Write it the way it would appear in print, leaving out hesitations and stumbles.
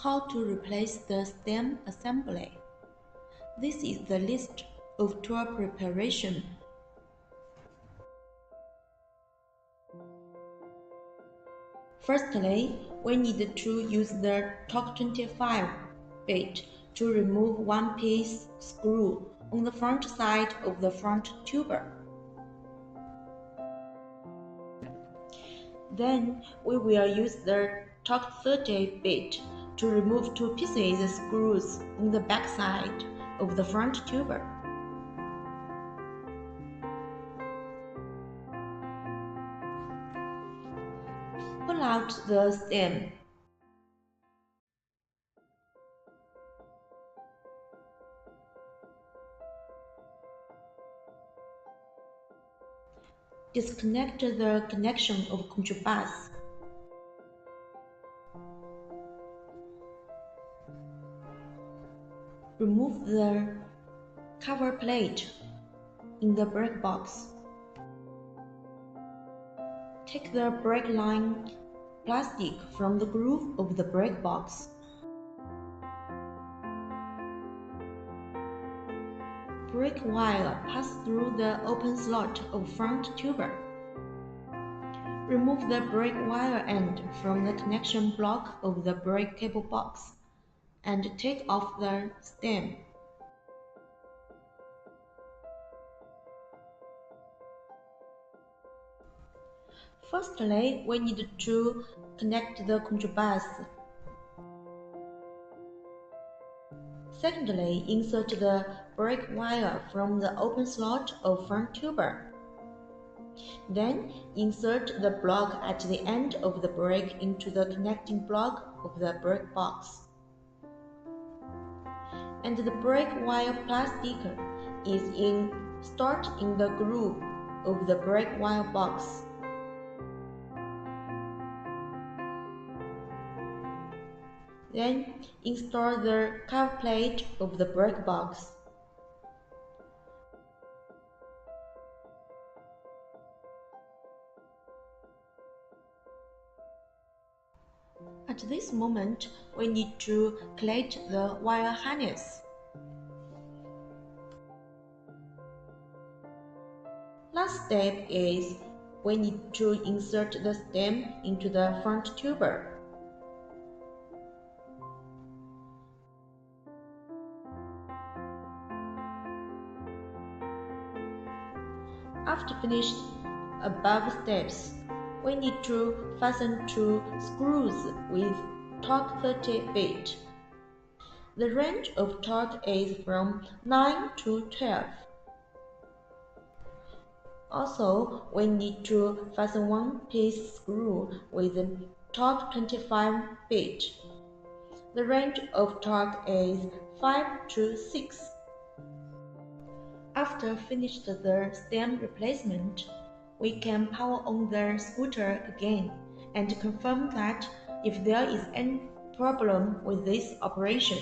How to replace the stem assembly. This is the list of tool preparation. Firstly, we need to use the torque 25 bit to remove one piece screw on the front side of the front tuber. Then we will use the torque 30 bit to remove two pieces screws on the back side of the front tuber. Pull out the stem. Disconnect the connection of control bus. Remove the cover plate in the brake box. Take the brake line plastic from the groove of the brake box. Brake wire pass through the open slot of front tuber. Remove the brake wire end from the connection block of the brake cable box and take off the stem. Firstly, we need to connect the control bus. Secondly, insert the brake wire from the open slot of front tuber. Then, insert the block at the end of the brake into the connecting block of the brake box. And the brake wire plastic is installed in the groove of the brake wire box. Then, install the cover plate of the brake box. At this moment, we need to collect the wire harness. Last step is we need to insert the stem into the front tuber. After finished above steps, we need to fasten two screws with torque 30 bit. The range of torque is from 9 to 12. Also, we need to fasten one piece screw with torque 25 bit. The range of torque is 5 to 6. After finished the stem replacement, we can power on the scooter again and confirm that if there is any problem with this operation.